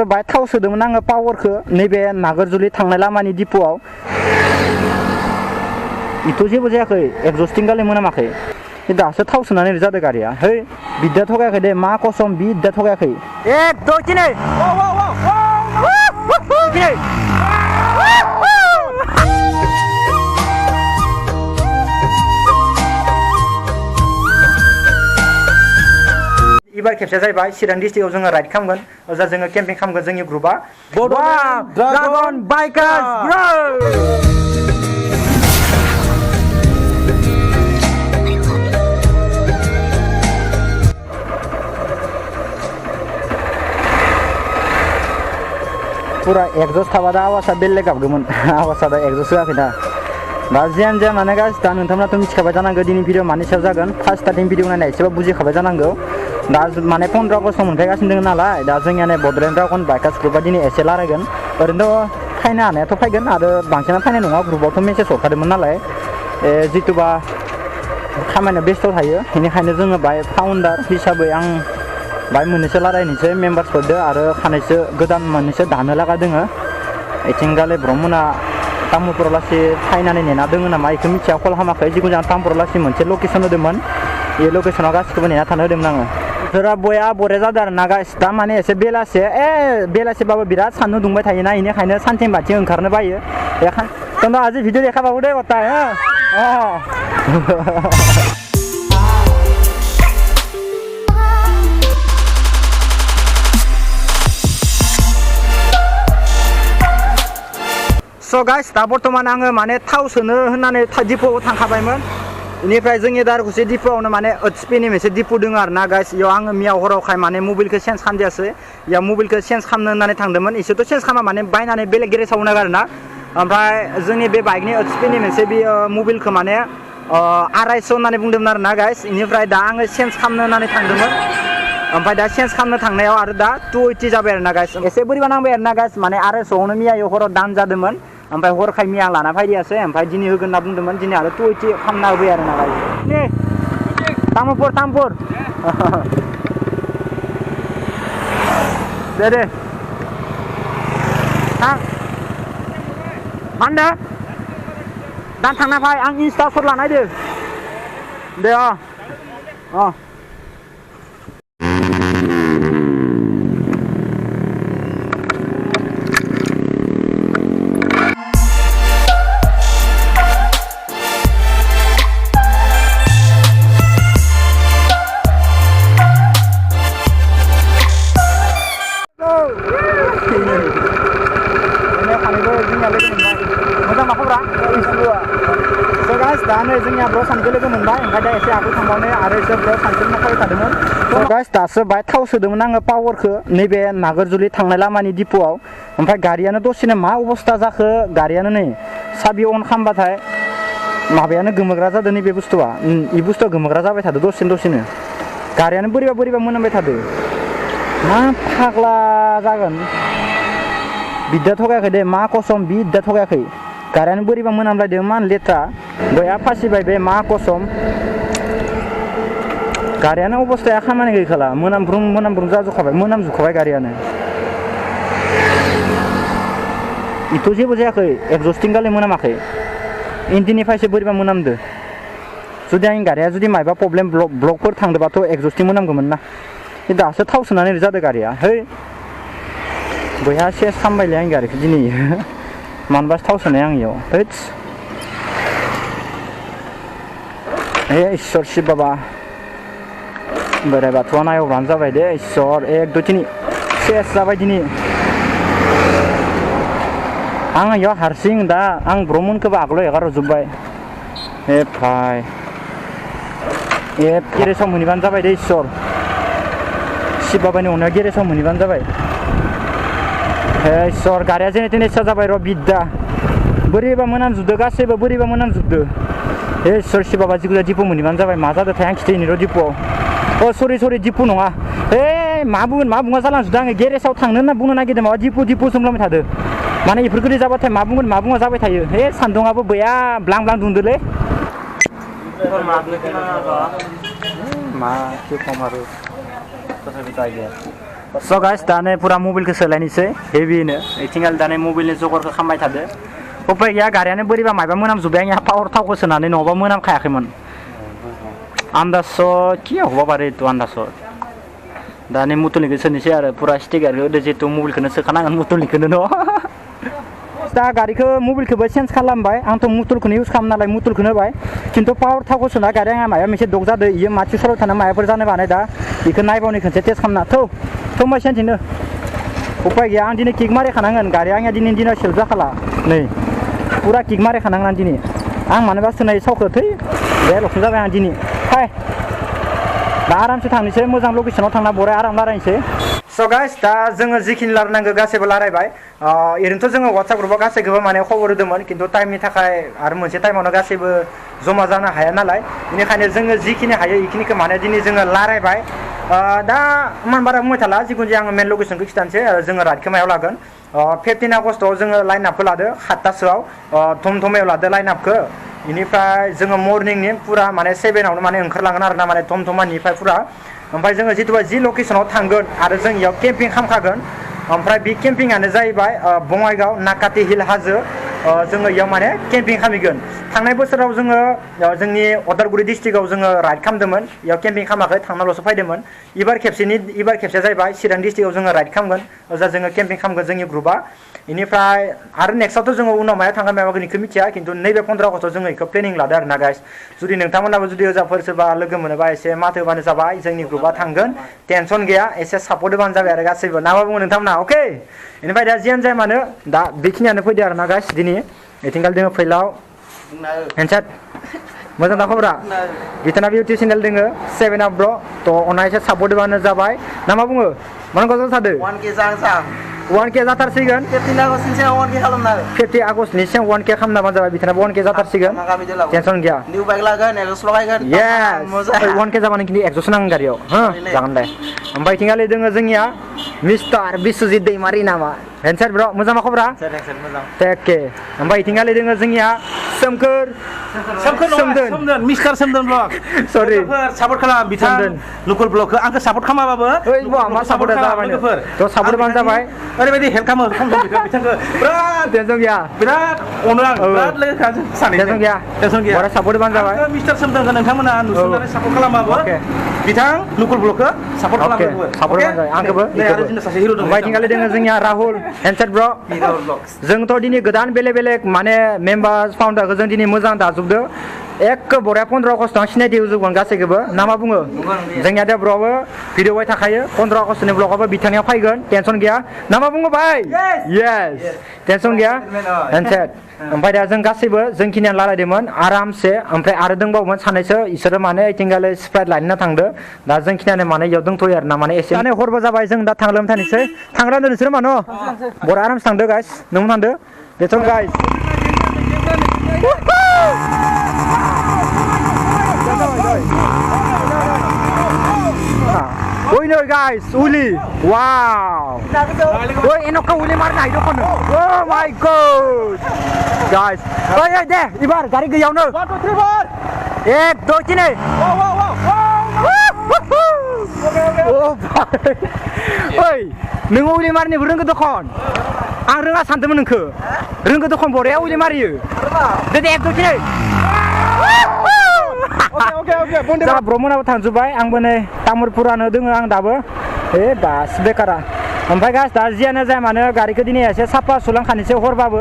दासो बाय थाव सोदोंमोन आङो पावारखौ नैबे नागारजुलि थांनाय लामानि डिपुआव इथ' जेबो जायाखै एक्जस्टिं गाले मोनामाखै दासो थाव सोनानै जादों गारिया है बिद्या थगायाखै दे मा कसम बिद्या थगायाखै दिनै एबार खेबसे जाहैबाय चिरां डिस्ट्रिक्टआव जोङो राइड खालामगोन ओजा जोङो केम्पिं खालामगोन जोंनि ग्रुपआ ड्रागन बाइकार्स पूरा एक्जस्ट थाबा दा आवासा बेलेग गाबगौमोन आवासा दा एक्जस्ट होआखै दा जियानो जाया माने गाइस दा नोंथांमोनाथ' मिथिखाबाय जानांगौ दिनै भिडिअ मानि सायाव जागोन फार्स्ट स्टार्टिं भिडिअ नायनाय एसेबा बुजिखाबाय जानांगौ दा माने 15 आगस्ट मोनफैगासिनो दङ नालाय दा जोंनियानो बड'लेण्ड ड्रागन बाइकार्स ग्रुपआ दिनै एसे रायलायगोन ओरैनोथ' फायनो हानायाथ' फैगोन आरो बांसिनानो फायनाय नङा ग्रुपआवथ' मेसेज हरखादोंमोन नालाय जिथुबा खामानियाव बेस्थ' थायो बेनिखायनो जोङो बाय फाउन्डार हिसाबै आं बाय मोननैसो रायलायनोसै मेम्बार्सफोरदो आरो खानैसो गोदान मोननैसो दानो लागा दोङो इथिंगाले ब्रह्मना तामुलपुराव लासै फायनानै नेना दोङो नामा बेखौ मिथिया कल खालामाखै जिखुनु जाया तामुलपुराव लासै मोनसे लकेसन होदोंमोन बे लकेसनाव गासिखौबो नेना थानो होदोंमोन आङो बोथोरा बया बरिया जादों आरो ना गाइस दा माने एसे बेलासेबाबो बिराद सान्दुं दुंबाय थायोना बेनिखायनो सानथिं बाथिं ओंखारनो बायो बेखायनो आज भिडिअ देखाबाबो दे गथाय स' गाइस दा बर्थमान आङो माने थाव सोनो होननानै डिपुआव थांखाबायमोन बेनिफ्राय जोंनि दारकुसि डिपुआवनो माने ओइचपिनि मोनसे डिपु दङ आरो ना गाइस इयाव आङो मियाव हरावखाय माने मबाइलखौ चेन्ज खालामजायासै इयाव मबाइलखौ चेन्ज खालामनो होननानै थांदोंमोन इसोरथ' चेन्ज खालामा माने बायनानै बेलेग गेरेजाव होनो आरो ना ओमफ्राय जोंनि बे बाइकनि ओइचपिनि मोनसे बे मबाइलखौ माने 250 होननानै बुंदोंमोन आरो ना गाइस बेनिफ्राय दा आङो चेन्ज खालामनो होननानै थांदोंमोन ओमफ्राय दा चेन्ज खालामनो थांनायाव आरो दा 280 जाबाय आरो ना गाइस एसे बोरैबा नांबाय आरो ना गाइस माने 250 मियायाव हराव दान जादोंमन ओमफ्राय हरखाय मिया लाना फैदियासै ओमफ्राय दिनै होगोन होनना बुंदोंमोन दिनै आरो 280 खालामना होबाय आरो ना गाइस तामुलपुर दे थां मा होनदों दान थांना फै आं इन्स्टाफोर लानायदो दे जोंनिया ब्र' सानखौ लोगो मोनबाय ओमफ्राय दा एसे आगोल थांबावनो आरो एसे ब्र' सानखौ नाखाबाय थादोंमोन गाइस दासो बाय थाव सोदोंमोन आङो पावारखौ नैबे नागारजुलि थांनाय लामानि डिपुआव ओमफ्राय गारियानो दसेनो मा अबस्था जाखो गारियानो नै साबि अन खालामबाथाय माबायानो गोमोग्रा जादों नैबे बुस्थुआ इ बुस्थुआ गोमोग्रा जाबाय थादों दसेनो गारियानो बोरैबा मोनामबाय थादों मा फाग्ला जागोन बिद्या थगायाखै दे मा कसम बिद्या थगायाखै गारियानो बोरैबा मोनामलायदों मान लेथ्रा बया फासिबाय बे मा कसम गारियानो अबस्थाया खामानि गैखाला मोनामब्रुं मोनामजुखाबाय गारियानो इथ' जेबो जायाखै एक्जस्टिं गाले मोनामाखै इन्जिननिफ्रायसो बोरैबा मोनामदो जुदि आंनि गारिया जुदि मायबा प्रब्लेम ब्लकफोर थांदोंबाथ' एक्जस्टिं मोनामगौमोन ना दासो थाव सोनानै जादों गारिया है बया सेस खालामबायलै आंनि गारिखौ दिनै मानबासो थाव सोनाय आं इयाव इसोर शिव बाबा बोराइ बाथौआ नायहरबानो जाबाय दे इसोर 1 2 3 सेस जाबाय दिनै आं इयाव हारसिं दा आं ब्रह्मनखौबो आगोलाव एगारहरजोब्बाय भाइ गेरेजाव मोनहैबानो जाबाय दे इसोर शिव बाबानि अननायाव गेरेजाव मोनहैबानो जाबाय इसोर गारिया जेने तेने इच्छा जाबाय र' बिद्दा बोरैबा मोनामजुबदो गासैबो बोरैबा मोनामजुबदो इसोर शिव बाबा जिखुनु डिपु मोनहैबानो जाबाय मा जादोंथाय आं खिथायनि र' डिपुआव सरि डिपु नङा मा बुङा जालांजोबदों आङो गेरेजाव थांनो होनना बुंनो नागिरदों माबा डिपु सोंलांबाय थादों माने इफोरखौ जाबाथाय मा बुङा जाबाय थायो सान्दुङाबो बया ब्लां दुंदोलै मा खम आरो तथापि स' गाइस दाने पुरा मबाइलखौ सोलायनोसै हेभिनो इथिंगाल दाने मबाइलनि जगरखौ खामबाय थादो उपाय गैया गारियानो बोरैबा मायबा मोनामजोब्बाय आंनिया पावार थावखौ सोनानै नङाबा मोनामखायाखैमोन आन्दाज कि हबा बारे तु आन्दाज दाने मुतुलनिखौ सोनोसै आरो पुरा स्टिकारखौ होदो जिहेतु मबाइलखौनो सोखानांगोन मुतुलनिखौनो न' दा गारिखौ मबाइलखौबो चेन्ज खालामबाय आंथ' मुतुलखौनो इउज खालामो नालाय मुतुलखौनो होबाय खिन्थु पावार थावखौ सोना गारिया आंहा माबा मोनसे दग जादों इयो माथि सराव थाना माबाफोर जानो बानाय दा बेखौ नायबावनो खनसे टेस्ट खालामना थौ मा सेन्टिनो उपाय गैया आं दिनै किक मारिखानांगोन गारिया आंनिया दिनैनि दिनाव सेल जाखाला नै पुरा किक मारिखानांगोन आं दिनै आं मानोबा सोनाय सावखौ थै बे लक्ष्य जाबाय आं दिनै फाय दा आरामसे थांनोसै मोजां लकेसनाव थांना बराय आराम रायलायनोसै स' गाइस दा जोङो जिखिनि रायलायनांगौ गासैबो रायलायबाय ओरैनोथ' जोङो वाट्सएप ग्रुपआव गासैखौबो माने खबर होदोंमोन खिन्थु टाइमनि थाखाय आरो मोनसे टाइमावनो गासैबो जमा जानो हाया नालाय बेनिखायनो जोङो जिखिनि हायो बेखिनिखौ माने दिनै जोङो रायलायबाय दा मान बारा बुंबाय थाला जिखुनु जाया आङो मेन लकेसनखौ खिथानोसै जोङो राइडखौ मायाव लागोन 15 आगस्टआव जोङो लाइन आपखौ लादो 7टासोआव थमथमायाव लादो लाइन आपखौ बेनिफ्राय जोङो मर्निंनि पुरा माने 7आवनो माने ओंखारलांगोन आरो ना माने थमथमानिफ्राय पुरा ओमफ्राय जोङो जिथुबा जि लकेसनाव थांगोन आरो जों इयाव केम्पिं खालामखागोन ओमफ्राय बे केम्पिंआनो जाहैबाय बङाइगाव नाकाटि हिल हाजो जोङो इयाव माने केम्पिं खालामगोन थांनाय बोसोराव जोङो जोंनि उदालगुरि डिस्ट्रिक्टआव जोङो राइड खालामदोंमोन इयाव केम्पिं खालामाखै थांनाल'सो फैदोंमोन एबार खेबसेया जाहैबाय चिरां डिस्ट्रिक्टआव जोङो राइड खालामगोन ओजा जोङो केम्पिं खालामगोन जोंनि ग्रुपआ बेनिफ्राय आरो नेक्स्टआवथ' जोङो उनाव मायाव थांगोन मायाव बेखौ मिथिया खिन्थु नैबे 15 आगस्टआव जोङो बेखौ प्लेनिं लादो आरो ना गाइस जुदि नोंथांमोनाबो जुदि ओजाफोर सोरबा लोगो मोनोबा एसे माथो होबानो जाबाय जोंनि ग्रुपआ थांगोन टेनसन गैया एसे सापर्ट होबानो जाबाय आरो गासैबो ना मा बुङो नोंथांमोना अके बेनिफ्राय दा जियानो जाया मानो दा बेखिनियानो फैदो आरो ना गाइस दिनै एथिंगाल दोङो फैलाव हेन्डसेट मोजां दा खबरा बिथांनाबो इउटुब चेनेल दोङो 7 आप ब्र थ' अननानै एसे सापर्ट होबानो जाबाय ना मा बुङो मानो गजल थादो 1K जाथारसिगोन 15 आगस्टनि सिगां 1K खालामना 50 आगस्टनि सिगां 1K खालामना जाबाय बिथांनाबो 1K जाथारसिगोन टेनसन गैया निउ बाइक लागोन एक्सस लगायगोन यस 1K जाबानो खिन्थु एक्सस नांगोन गारियाव हो जागोन दे ओमफ्राय थिंगालि दोङो जोंनिया मिस्टार बिस्वजित दैमारि नामा हेन्डसेट ब्र मोजां मा खबरा मोजां टेके ओमफ्राय थिंगालि दोङो जोंनिया सोमखोर सोमदोन मिस्टार सोमदोन ब्लग सरि सापर्ट खालाम बिथां लुकुल ब्लगखौ आंखौ सापर्ट खालामाबाबो ओइ मा सापर्ट जाबाय थ' सापर्ट बानो जाबाय ओरैबायदि हेल्प खालामो बिथांखौ बिराद टेनसन गैया बिराद अनो आं बिराद लोगो सानै टेनसन गैया बारा सापर्ट बानो जाबाय मिस्टार सोमदोनखौ नोंथांमोना नुसुनानै सापर्ट खालामाबो बिथां लुकुल ब्लगखौ सापर्ट खालामो सापर्ट बानो जाबाय आंखौबो आरो जोंना सासे हिरो दं ओमफ्राय थिंगालि दोङो जोंनिया राहुल हेन्डसेट ब्र जोंथ' दिनै गोदान बेलेग माने मेम्बार्स फाउन्डारखौ जों दिनै मोजां दाजोबदो एक बरिया 15 आगस्टआव सिनायथि होजोबगोन गासैखौबो ना मा बुङो जोंनिया दा ब्र'आबो भिडिअ बाय थाखायो 15 आगस्टनि ब्लगाबो बिथांनियाव फैगोन टेनसन गैया ना मा बुङो भाई येस टेनसन गैया हेन्डसेट ओमफ्राय दा जों गासैबो जोंखिनिया रायलायदोंमोन आरामसे ओमफ्राय आरो दंबावोमोन सानैसो इसोरो माने इथिंगाले स्प्राइट लायनो थांदो दा जोंखिनियानो माने इयाव दंथ'यो आरो ना माने एसे माने हरबो जाबाय जों दा थांलोम थानोसै थांग्रा नोंसोर मा न' बरा आरामसे थांदो गाइस नों थांदो बेथ' guys Oi no guys, Uli. Wow. Oi enokka Uli marna hido kono. Oh my god. Guys. Oi deh, ibar gari geyawno. 1 2 3 4. 1 2 3. Wow wow wow. Oh. Oi, nों Uli marni रोंगो दखन. आं रोङा सानदोंमोन नोंखो. रोंगो दखन बरिया Uli मारियो. दे 1 2 3. ओके जा ब्रह्मनाबो थांजोब्बाय आंबो नै तामुलपुरानो दोङो आं दाबो दासो बेकारा ओमफ्राय गास दा जियानो जाया मानो गारिखौ दिनै एसे साफा सुलांखानोसै हरबाबो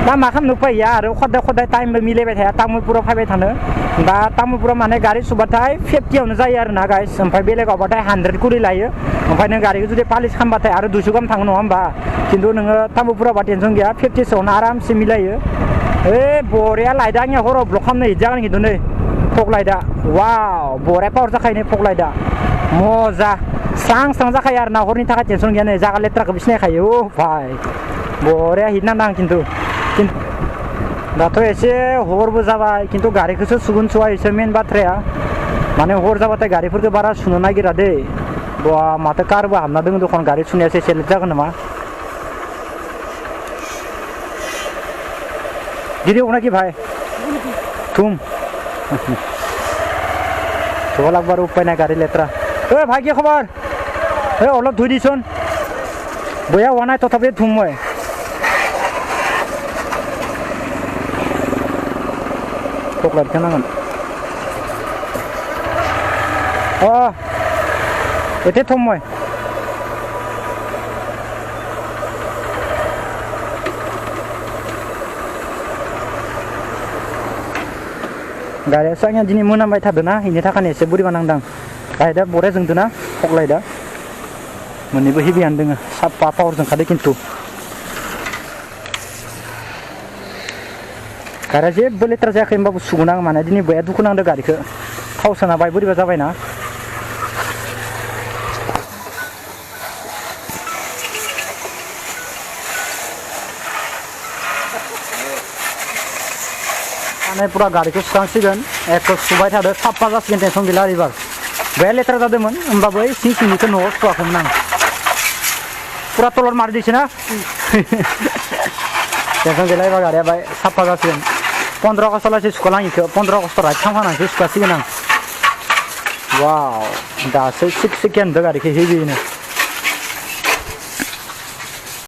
दा मा खालामनो फैया आरो खदाय टाइमबो मिलायबाय थाया तामुलपुराव फैबाय थानो दा तामुलपुराव माने गारि सुबाथाय 50आवनो जायो आरो ना गाइस ओमफ्राय बेलेगावबाथाय 100 कुरि लायो ओमफ्राय नों गारिखौ जुदि पालिस खालामबाथाय आरो 200 गाहाम थाङो नङा होमबा खिन्थु नोङो तामुलपुरावबा टेनसन गैया 50सोआवनो आरामसे मिलायो बरिया लाइदा आंनिया हराव ब्लक खालामनो जागोन खिन्थु नै फग लाइटा वाव बरिया पावार जाखायो नै फग लाइटा मजा स्रां जाखायो आरो ना हरनि थाखाय टेनसन गैया नै जागा लेथ्राखौबो सिनायखायो भाई बरिया हिट नांदों खिन्थु दाथ' एसे हरबो जाबाय खिन्थु गारिखौसो सुगोन सुवा एसे मेन बाथ्राया माने हर जाबाथाय गारिफोरखौ बारा सुनो नागिरा दै बा माथो कारबो हाबना दङ दखन गारि सुनायासो एसे लेट जागोन नामा गिदिर ना कि भाई तुम तो लगभग उपाय ना गाड़ी लेत्रा भाई क्या खबर অলপ ধুই দিচোন বয়া হোৱা নাই তথাপি ধুম মই চকলেটখন নাঙন এতিয়া থম মই गारियासो आंनिया दिनै मोनामबाय थादोंना बेनि थाखायनो एसे बोरैबा नांदां गायदा बरिया जोंदोंना फकलायदा मोननैबो हेभियानो दोङो साफा पावार जोंखादो खिन्थु गारिया जेबो लेथ्रा जायाखै होमबाबो सुगोन आं माने दिनै बया दुखु नांदों गारिखौ थाव सोना बाय बोरैबा जाबायना माने पूरा गारिखौ सुखांसिगोन एक सुबाय थादो साफा जासिगोन टेनसन गैला एबार बया लेथ्रा जादोंमोन होमबाबो ओइ सिं सिंनिखौ न'आव सुवाखैमोन आं पूरा तलर मारिदिसै ना टेनसन गैला एबार गारिया बाय साफा जासिगोन 15 आगस्टलासै सुखालां इखौ 15 आगस्ट राइट थांफानानैसो सुखासिगोन आं वाव दासो सिक्स सेकेन्ड गारिखौ हेभिनो